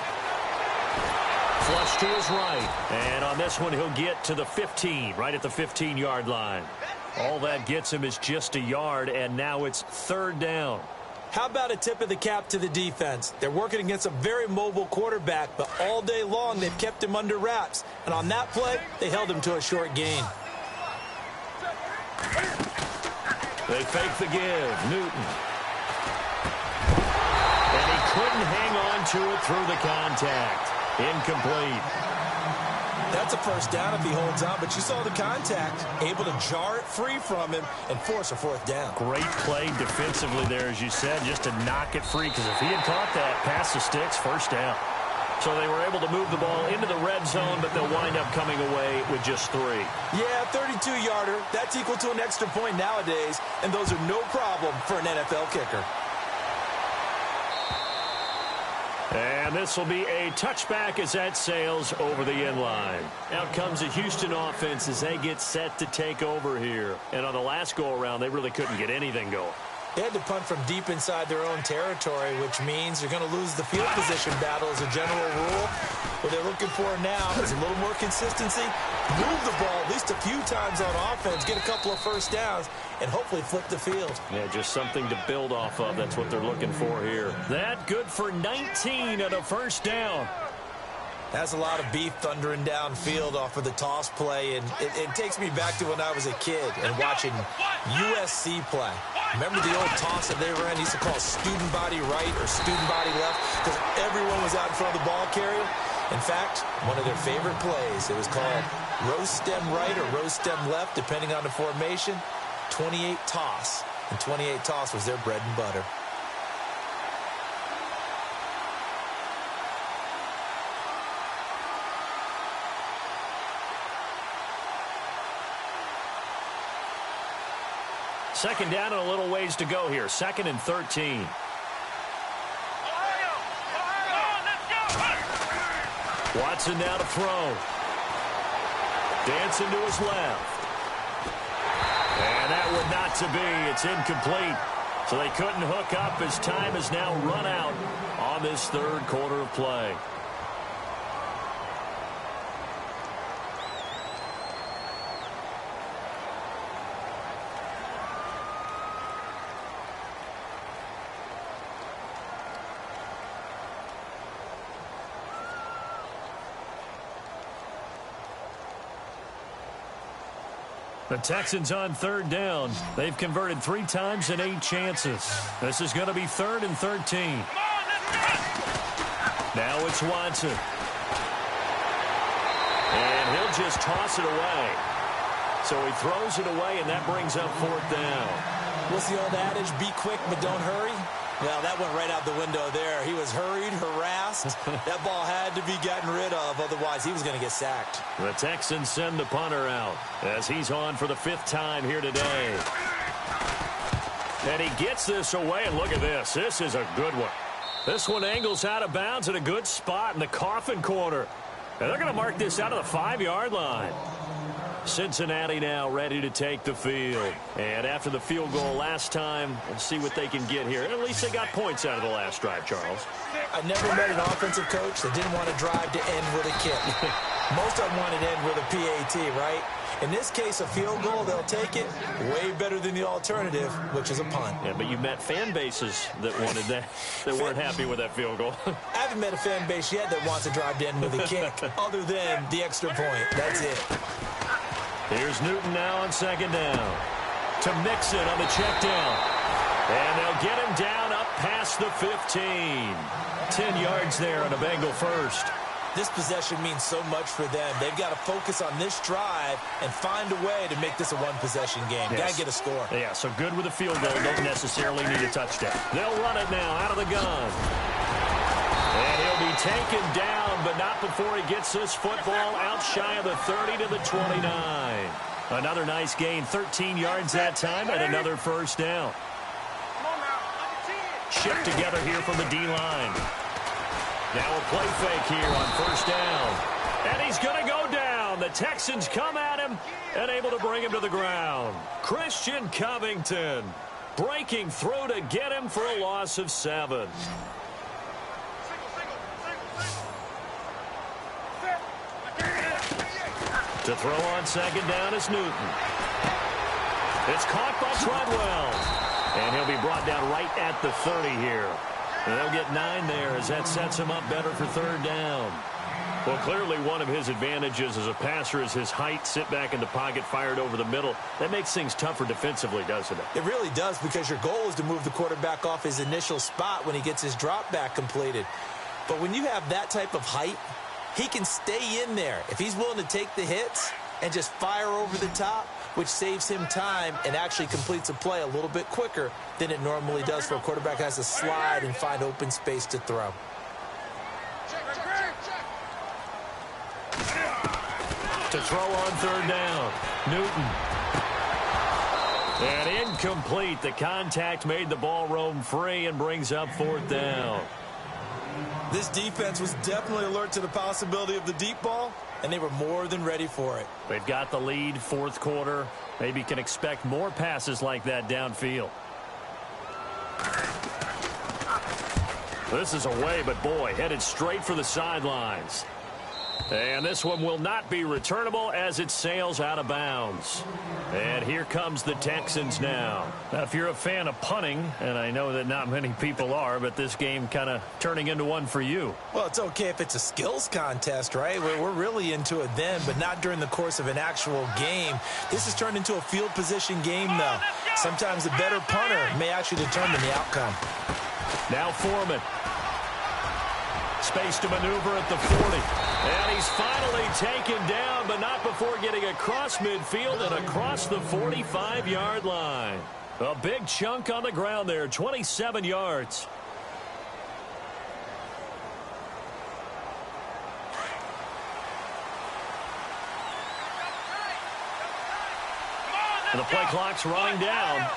Flush to his right. And on this one, he'll get to the 15, right at the 15-yard line. All that gets him is just a yard, and now it's 3rd down. How about a tip of the cap to the defense? They're working against a very mobile quarterback, but all day long they've kept him under wraps. And on that play, they held him to a short gain. They fake the give. Newton. Couldn't hang on to it through the contact. Incomplete. That's a 1st down if he holds on, but you saw the contact. Able to jar it free from him and force a 4th down. Great play defensively there, as you said, just to knock it free, because if he had caught that, past the sticks, 1st down. So they were able to move the ball into the red zone, but they'll wind up coming away with just 3. Yeah, 32-yarder. That's equal to an extra point nowadays, and those are no problem for an NFL kicker. And And this will be a touchback as that sails over the end line. Out comes the Houston offense as they get set to take over here. And on the last go-around, they really couldn't get anything going. They had to punt from deep inside their own territory, which means you're going to lose the field position battle as a general rule. What they're looking for now is a little more consistency, move the ball at least a few times on offense, get a couple of first downs, and hopefully flip the field. Yeah, just something to build off of. That's what they're looking for here. That good for 19 and a first down. That's a lot of beef thundering downfield off of the toss play, and it takes me back to when I was a kid and watching USC play. Remember the old toss that they ran? He used to call student body right or student body left because everyone was out in front of the ball carrier. In fact, one of their favorite plays, it was called roast stem right or roast stem left, depending on the formation, 28 toss. And 28 toss was their bread and butter. Second down and a little ways to go here. 2nd and 13. Watson now to throw. Dancing to his left. And that would not to be. It's incomplete. So they couldn't hook up as time has now run out on this third quarter of play. The Texans on third down. They've converted 3 times in 8 chances. This is going to be 3rd and 13. Now it's Watson. And he'll just toss it away. So he throws it away, and that brings up 4th down. What's the old adage? Be quick, but don't hurry. Well, that went right out the window there. He was hurried, harassed. That ball had to be gotten rid of, otherwise he was going to get sacked. The Texans send the punter out as he's on for the 5th time here today. And he gets this away, and look at this. This is a good one. This one angles out of bounds at a good spot in the coffin corner. And they're going to mark this out of the 5-yard line. Cincinnati now ready to take the field. And after the field goal last time, let's see what they can get here. At least they got points out of the last drive, Charles. I never met an offensive coach that didn't want to drive to end with a kick. Most of them want to end with a PAT, right? In this case, a field goal, they'll take it. Way better than the alternative, which is a punt. Yeah, but you met fan bases that wanted that, that weren't happy with that field goal. I haven't met a fan base yet that wants to drive to end with a kick, other than the extra point. That's it. Here's Newton now on 2nd down. To Mixon on the check down. And they'll get him down up past the 15. 10 yards there on a Bengal first. This possession means so much for them. They've got to focus on this drive and find a way to make this a one-possession game. Yes. Got to get a score. Yeah, so good with a field goal. Don't necessarily need a touchdown. They'll run it now out of the gun. And he'll be taken down, but not before he gets this football out shy of the 30 to the 29. Another nice gain, 13 yards that time, and another first down. Shift together here from the D-line. Now a play fake here on first down. And he's going to go down. The Texans come at him and able to bring him to the ground. Christian Covington breaking through to get him for a loss of 7. To throw on 2nd down is Newton. It's caught by Treadwell. And he'll be brought down right at the 30 here. And they'll get 9 there as that sets him up better for 3rd down. Well, clearly one of his advantages as a passer is his height, sit back in the pocket, fired over the middle. That makes things tougher defensively, doesn't it? It really does, because your goal is to move the quarterback off his initial spot when he gets his drop back completed. But when you have that type of height, he can stay in there if he's willing to take the hits and just fire over the top, which saves him time and actually completes a play a little bit quicker than it normally does for a quarterback who has to slide and find open space to throw. To throw on 3rd down, Newton. And incomplete. The contact made the ball roam free and brings up 4th down. This defense was definitely alert to the possibility of the deep ball, and they were more than ready for it. They've got the lead, fourth quarter. Maybe can expect more passes like that downfield. This is away, but boy, headed straight for the sidelines. And this one will not be returnable as it sails out of bounds. And here comes the Texans now. Now, if you're a fan of punting, and I know that not many people are, but this game kind of turning into one for you. Well, it's okay if it's a skills contest, right? We're really into it then, but not during the course of an actual game. This has turned into a field position game, though. Sometimes the better punter may actually determine the outcome. Now Foreman. Space to maneuver at the 40. And he's finally taken down, but not before getting across midfield and across the 45-yard line. A big chunk on the ground there, 27 yards. And the play clock's running down.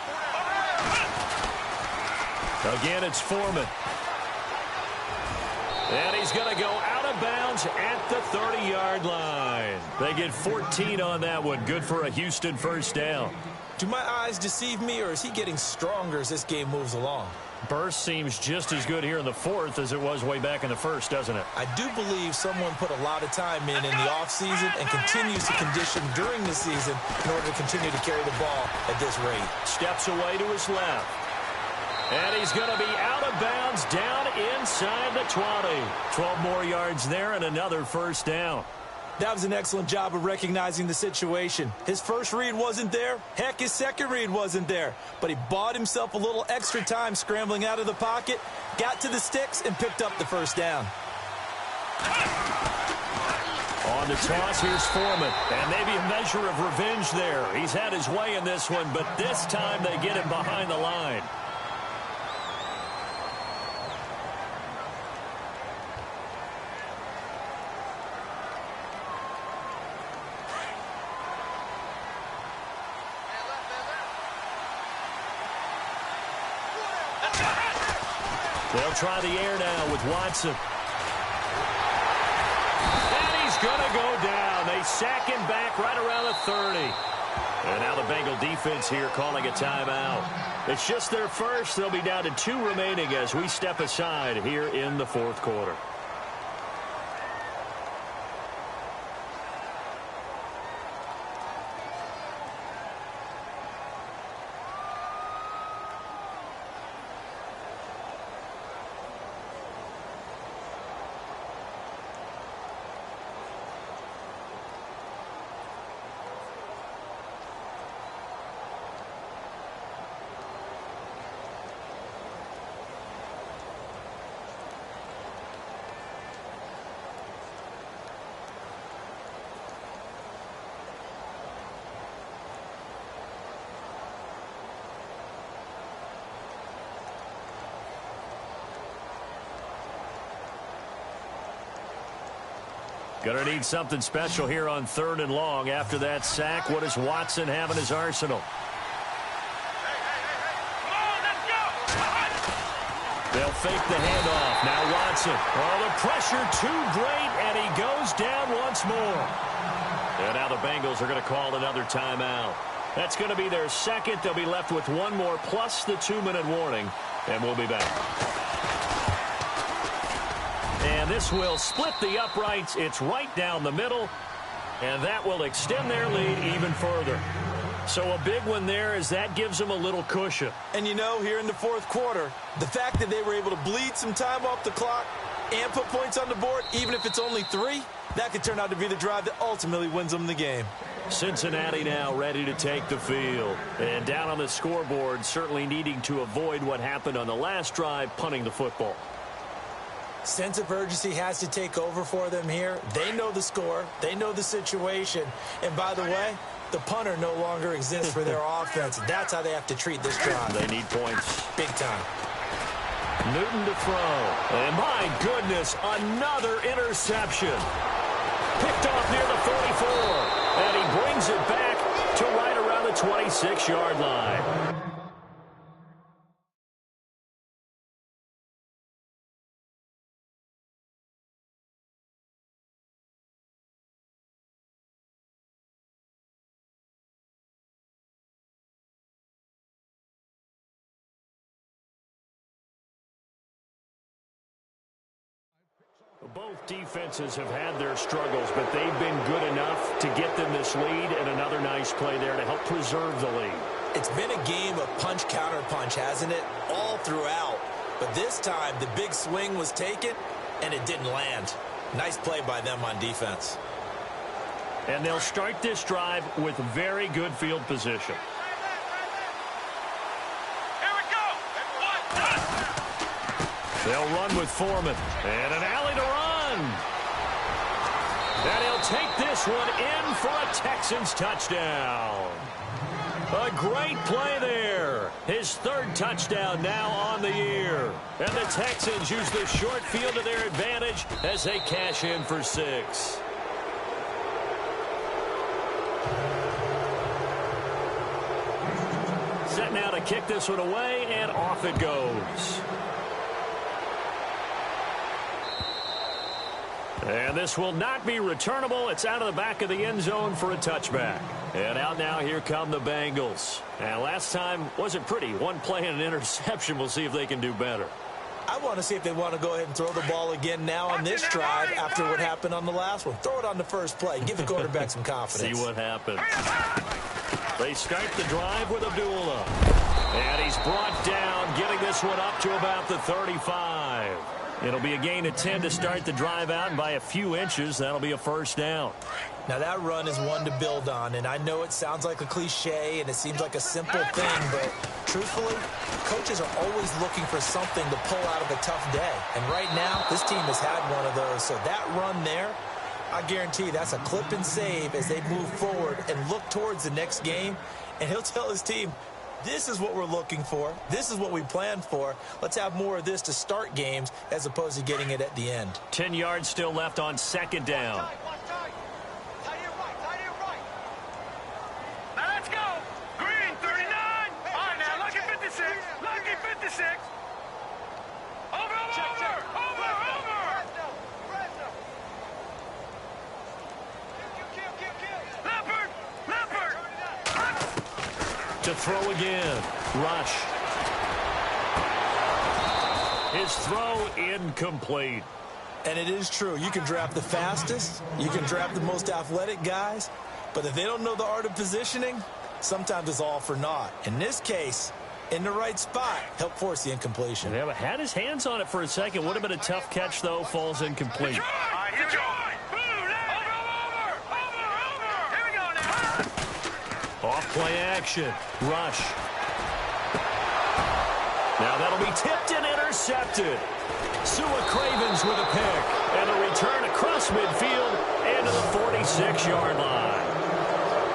Again, it's Foreman. And he's going to go out of bounds at the 30-yard line. They get 14 on that one. Good for a Houston first down. Do my eyes deceive me, or is he getting stronger as this game moves along? Burst seems just as good here in the fourth as it was way back in the first, doesn't it? I do believe someone put a lot of time in the offseason and continues to condition during the season in order to continue to carry the ball at this rate. Steps away to his left. And he's going to be out of bounds down inside the 20. 12 more yards there and another first down. That was an excellent job of recognizing the situation. His first read wasn't there. Heck, his second read wasn't there. But he bought himself a little extra time scrambling out of the pocket, got to the sticks, and picked up the first down. On the toss, here's Foreman. And maybe a measure of revenge there. He's had his way in this one, but this time they get him behind the line. They'll try the air now with Watson. And he's going to go down. They sack him back right around the 30. And now the Bengal defense here calling a timeout. It's just their first. They'll be down to 2 remaining as we step aside here in the fourth quarter. Going to need something special here on 3rd and long. After that sack, what does Watson have in his arsenal? They'll fake the handoff. Now Watson. Oh, the pressure too great, and he goes down once more. And now the Bengals are going to call another timeout. That's going to be their second. They'll be left with one more plus the 2-minute warning, and we'll be back. And this will split the uprights. It's right down the middle, and that will extend their lead even further. So a big one there as that gives them a little cushion. And you know, here in the fourth quarter, the fact that they were able to bleed some time off the clock and put points on the board, even if it's only 3, that could turn out to be the drive that ultimately wins them the game. Cincinnati now ready to take the field. And down on the scoreboard, certainly needing to avoid what happened on the last drive, punting the football. Sense of urgency has to take over for them here. They know the score. They know the situation. And by the way, the punter no longer exists for their offense. That's how they have to treat this drive. They need points. Big time. Newton to throw. And my goodness, another interception. Picked off near the 44. And he brings it back to right around the 26-yard line. Both defenses have had their struggles, but they've been good enough to get them this lead, and another nice play there to help preserve the lead. It's been a game of punch-counter-punch, hasn't it? All throughout. But this time, the big swing was taken, and it didn't land. Nice play by them on defense. And they'll start this drive with very good field position. Here we go. They'll run with Foreman. And an alley to run. And he'll take this one in for a Texans touchdown. A great play there. His third touchdown now on the year. And the Texans use the short field to their advantage as they cash in for 6. Set now to kick this one away, and off it goes. And this will not be returnable. It's out of the back of the end zone for a touchback. And out now, here come the Bengals. And last time wasn't pretty. One play and an interception. We'll see if they can do better. I want to see if they want to go ahead and throw the ball again now on this drive after what happened on the last one. Throw it on the first play. Give the quarterback some confidence. See what happens. They start the drive with Abdullah. And he's brought down, getting this one up to about the 35. It'll be a gain of 10 to start the drive out, and by a few inches, that'll be a first down. Now, that run is one to build on, and I know it sounds like a cliche, and it seems like a simple thing, but truthfully, coaches are always looking for something to pull out of a tough day. And right now, this team has had one of those. So that run there, I guarantee that's a clip and save as they move forward and look towards the next game. And he'll tell his team, this is what we're looking for. This is what we planned for. Let's have more of this to start games as opposed to getting it at the end. 10 yards still left on second down. Now let's go. Green, 39. All right, now, lucky 56. Lucky 56. Over. Leopard. To throw again. Rush. His throw incomplete. And it is true. You can draft the fastest. You can draft the most athletic guys. But if they don't know the art of positioning, sometimes it's all for naught. In this case, in the right spot, help force the incompletion. Yeah, but had his hands on it for a second. Would have been a tough catch, though. Falls incomplete. Off play action. Rush. Now that'll be tipped and intercepted. Sua Cravens with a pick. And a return across midfield and to the 46-yard line.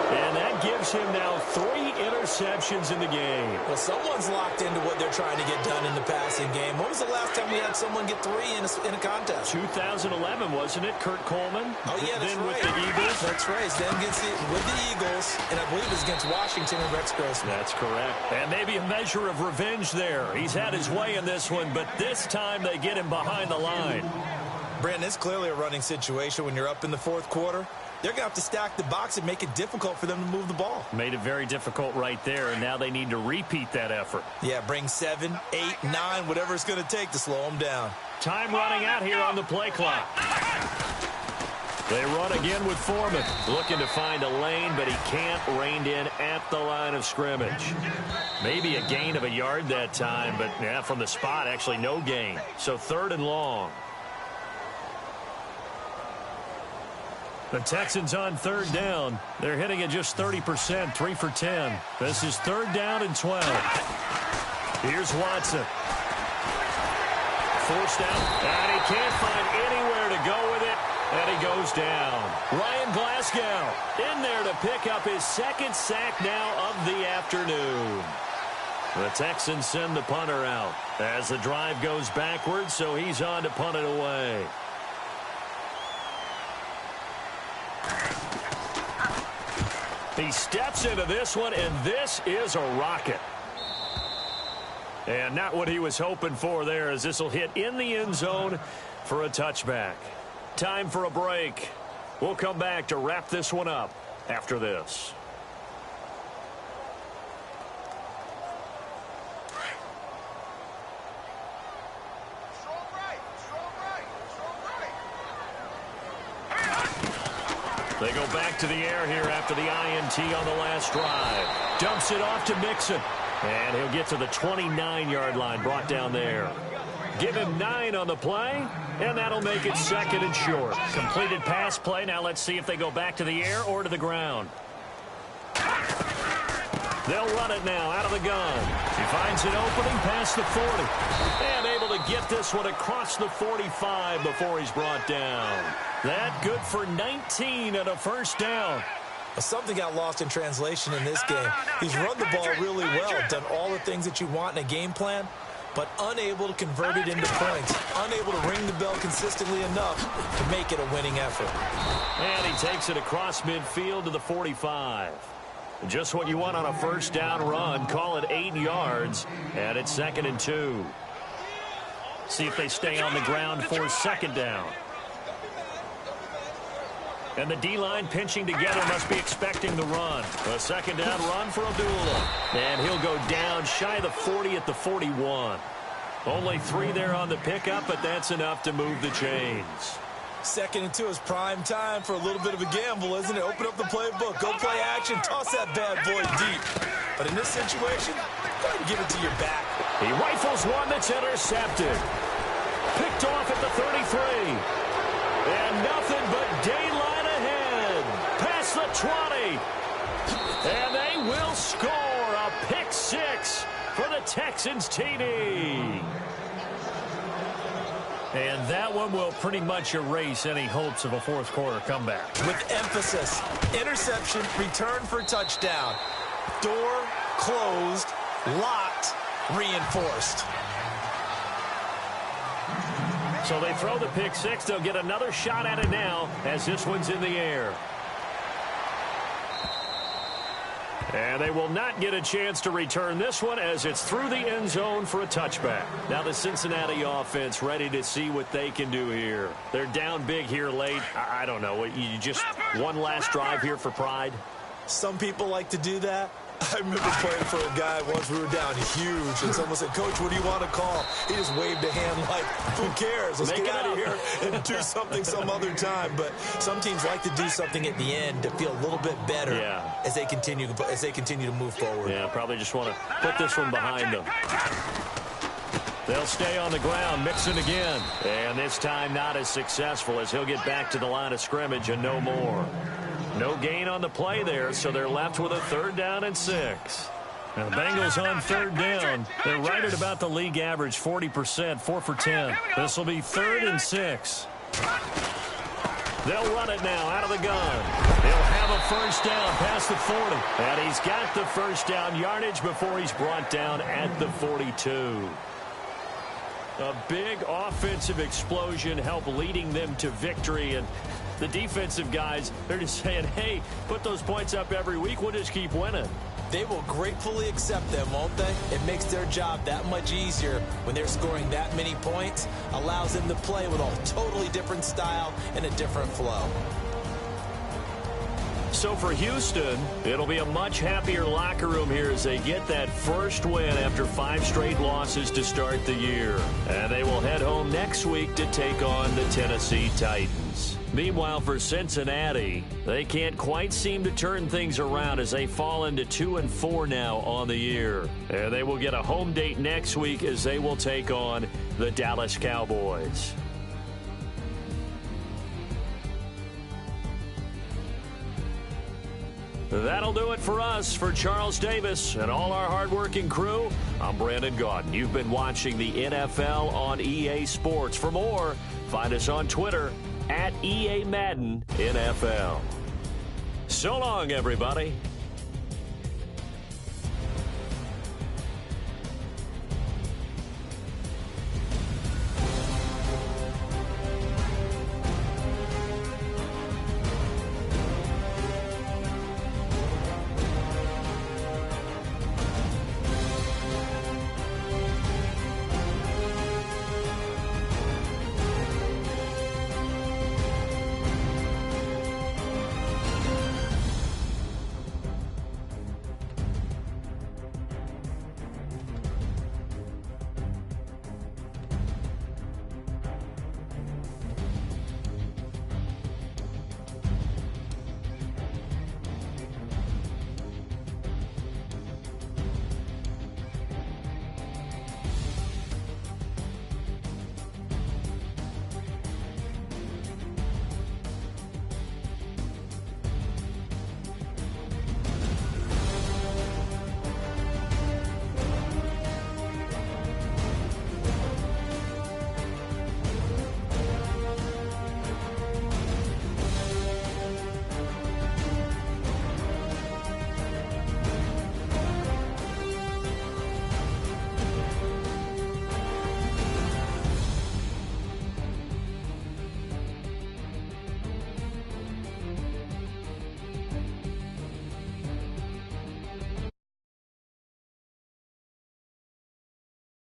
And that gives him now 3 interceptions in the game. Well, someone's locked into what they're trying to get done in the passing game. When was the last time we had someone get 3 in a contest? 2011, wasn't it? Kurt Coleman? Oh, yeah, that's then right. with the Eagles. That's right. Then gets it with the Eagles, and I believe it's against Washington and Rex Grossman. That's correct. And maybe a measure of revenge there. He's had his way in this one, but this time they get him behind the line. Brandon, it's clearly a running situation when you're up in the fourth quarter. They're going to have to stack the box and make it difficult for them to move the ball. Made it very difficult right there, and now they need to repeat that effort. Yeah, bring 7, 8, 9, whatever it's going to take to slow them down. Time running out here on the play clock. They run again with Foreman. Looking to find a lane, but he can't rein in at the line of scrimmage. Maybe a gain of a yard that time, but yeah, from the spot, actually no gain. So 3rd and long. The Texans on 3rd down. They're hitting at just 30%, 3 for 10. This is 3rd down and 12. Here's Watson. Forced out, and he can't find anywhere to go with it, and he goes down. Ryan Glasgow in there to pick up his 2nd sack now of the afternoon. The Texans send the punter out as the drive goes backwards, so he's on to punt it away. He steps into this one, and this is a rocket. And not what he was hoping for there, as this will hit in the end zone for a touchback. Time for a break. We'll come back to wrap this one up after this. back to the air here after the INT on the last drive. Dumps it off to Mixon. And he'll get to the 29-yard line, brought down there. Give him 9 on the play, and that'll make it 2nd and short. Completed pass play. Now let's see if they go back to the air or to the ground. They'll run it now out of the gun. He finds an opening past the 40. And able to get this one across the 45 before he's brought down. That good for 19 and a first down. Something got lost in translation in this game. He's run the ball really well, done all the things that you want in a game plan, but unable to convert it into points, unable to ring the bell consistently enough to make it a winning effort. And he takes it across midfield to the 45. Just what you want on a first down run. Call it 8 yards, and it's 2nd and 2. See if they stay on the ground for 2nd down. And the D-line pinching together must be expecting the run. A 2nd down run for Abdullah. And he'll go down shy of the 40 at the 41. Only 3 there on the pickup, but that's enough to move the chains. 2nd and 2 is prime time for a little bit of a gamble, isn't it? Open up the playbook, go play action, toss that bad boy deep. But in this situation, go ahead and give it to your back. He rifles one that's intercepted. Picked off at the 33. And nothing but daylight ahead. Past the 20. And they will score a pick 6 for the Texans TD. And that one will pretty much erase any hopes of a fourth quarter comeback. With emphasis, interception, return for touchdown. Door closed, locked, reinforced. So they throw the pick 6. They'll get another shot at it now as this one's in the air. And they will not get a chance to return this one as it's through the end zone for a touchback. Now the Cincinnati offense ready to see what they can do here. They're down big here late. I don't know. You just one last drive here for pride? Some people like to do that. I remember playing for a guy once. We were down huge, and someone said, "Coach, what do you want to call?" He just waved a hand like, "Who cares? Let's get out of here and do something some other time." But some teams like to do something at the end to feel a little bit better as they continue to move forward. Yeah, probably just want to put this one behind them. They'll stay on the ground, Mixon again. And this time not as successful as he'll get back to the line of scrimmage and no more. No gain on the play there, so they're left with a 3rd down and 6. Now the Bengals on 3rd down. They're right at about the league average, 40%, 4 for 10. This will be 3rd and 6. They'll run it now out of the gun. He'll have a first down past the 40. And he's got the first down yardage before he's brought down at the 42. A big offensive explosion helped leading them to victory. And the defensive guys, they're just saying, hey, put those points up every week. We'll just keep winning. They will gratefully accept them, won't they? It makes their job that much easier when they're scoring that many points. Allows them to play with a totally different style and a different flow. So for Houston, it'll be a much happier locker room here as they get that first win after 5 straight losses to start the year. And they will head home next week to take on the Tennessee Titans. Meanwhile, for Cincinnati, they can't quite seem to turn things around as they fall into 2-4 now on the year. And they will get a home date next week as they will take on the Dallas Cowboys. That'll do it for us. For Charles Davis and all our hardworking crew, I'm Brandon Gaudin. You've been watching the NFL on EA Sports. For more, find us on Twitter @EA Madden NFL. So long, everybody.